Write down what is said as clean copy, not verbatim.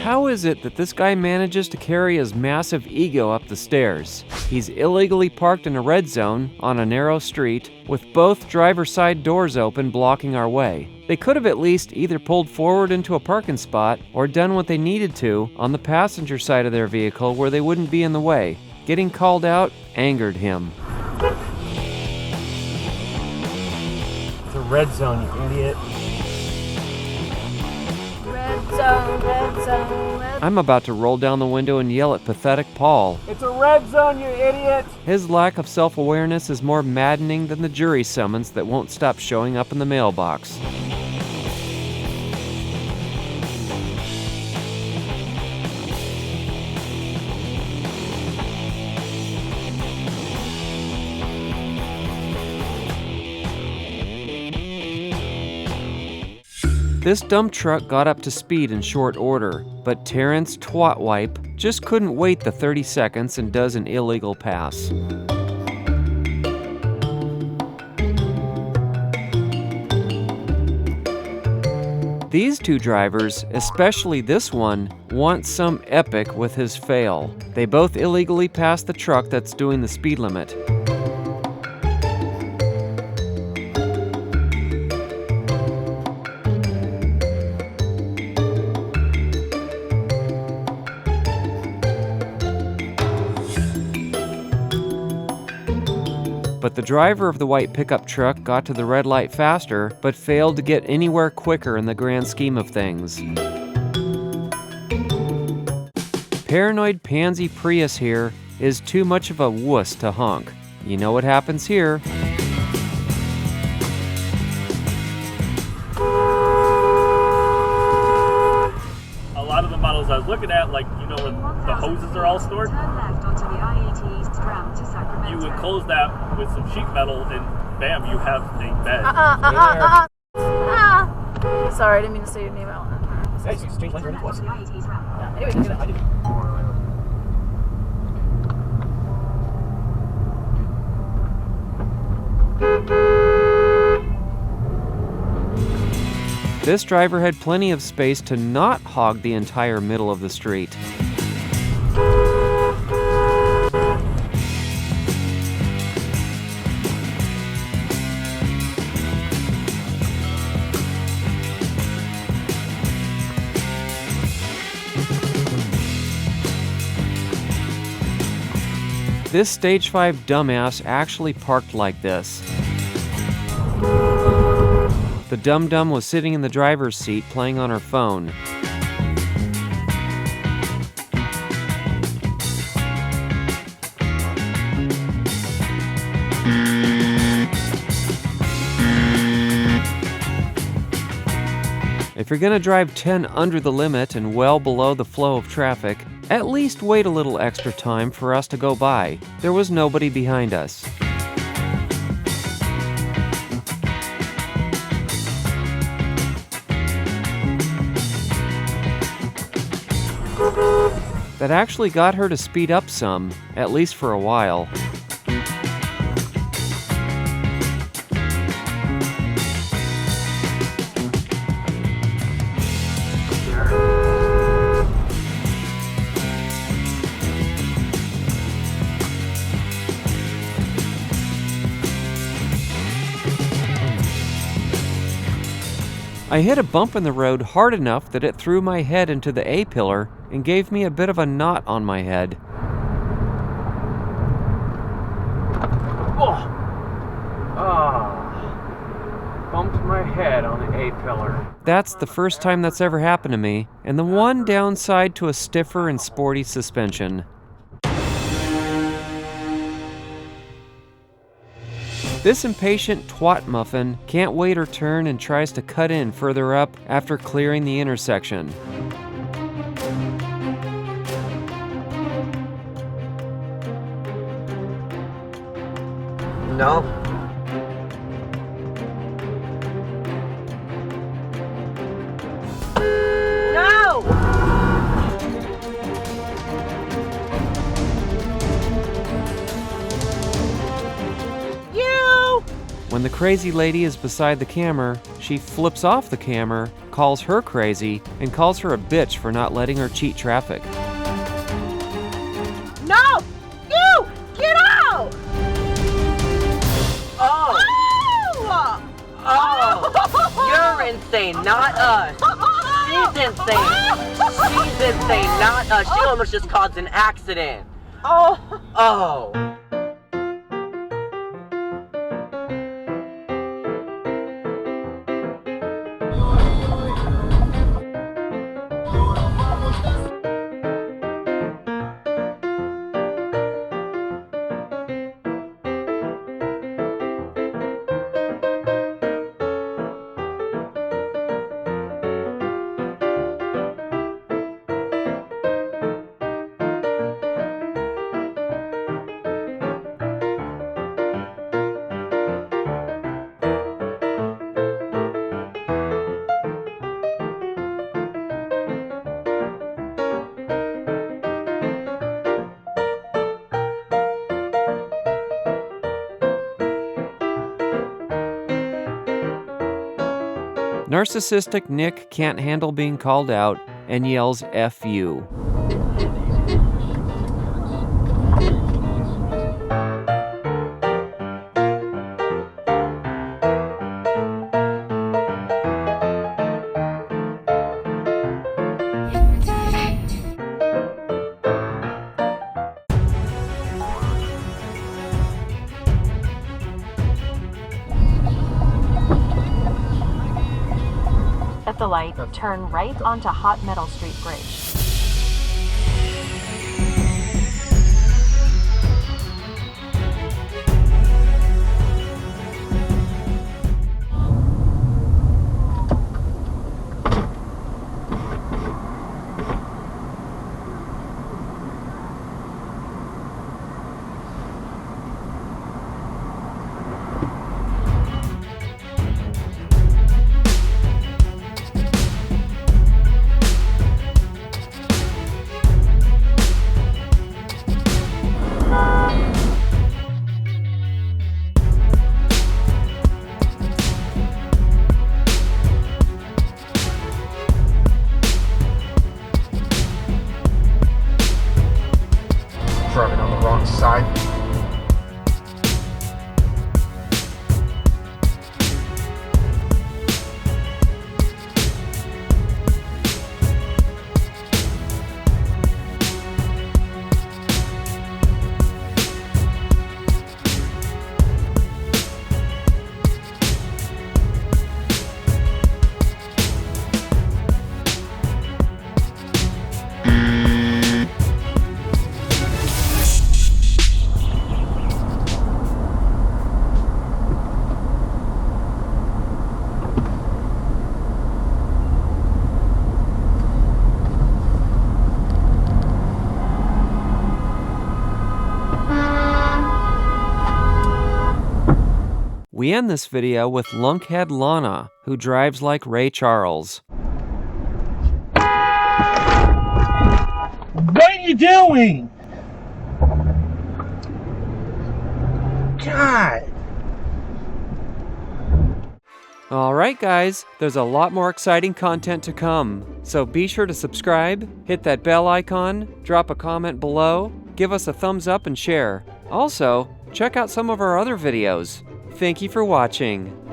How is it that this guy manages to carry his massive ego up the stairs? He's illegally parked in a red zone on a narrow street with both driver's side doors open blocking our way. They could have at least either pulled forward into a parking spot or done what they needed to on the passenger side of their vehicle where they wouldn't be in the way. Getting called out angered him. It's a red zone, you idiot. Red zone, red zone, red. I'm about to roll down the window and yell at pathetic Paul. It's a red zone, you idiot! His lack of self-awareness is more maddening than the jury summons that won't stop showing up in the mailbox. This dump truck got up to speed in short order, but Terrence Twatwipe just couldn't wait the 30 seconds and does an illegal pass. These two drivers, especially this one, want some epic with his fail. They both illegally pass the truck that's doing the speed limit. But the driver of the white pickup truck got to the red light faster, but failed to get anywhere quicker in the grand scheme of things. Paranoid pansy Prius here is too much of a wuss to honk. You know what happens here. A lot of the models I was looking at, like, you know, where the hoses are all stored, you would close that with some sheet metal and bam, you have a bed. Sorry, I didn't mean to say your name out. Hey, you changed lanes already twice. Yeah, anyway, look at I that. did. This driver had plenty of space to not hog the entire middle of the street. This Stage 5 dumbass actually parked like this. The dum-dum was sitting in the driver's seat playing on her phone. If you're gonna drive 10 under the limit and well below the flow of traffic, at least wait a little extra time for us to go by. There was nobody behind us. That actually got her to speed up some, at least for a while. I hit a bump in the road hard enough that it threw my head into the A-pillar and gave me a bit of a knot on my head. Bumped my head on the A-pillar. That's the first time that's ever happened to me, and the one downside to a stiffer and sporty suspension. This impatient twat muffin can't wait her turn and tries to cut in further up after clearing the intersection. No. When When the crazy lady is beside the camera, she flips off the camera, calls her crazy, and calls her a bitch for not letting her cheat traffic. No! You! Get out! Oh! Oh! Oh! You're insane, not us! She's insane! She's insane, not us! She almost just caused an accident! Oh! Oh! Narcissistic Nick can't handle being called out and yells F you. At the light, turn right onto Hot Metal Street Bridge. Driving on the wrong side. We end this video with lunkhead Lana, who drives like Ray Charles. What are you doing? God. Alright guys, there's a lot more exciting content to come, so be sure to subscribe, hit that bell icon, drop a comment below, give us a thumbs up and share. Also, check out some of our other videos. Thank you for watching.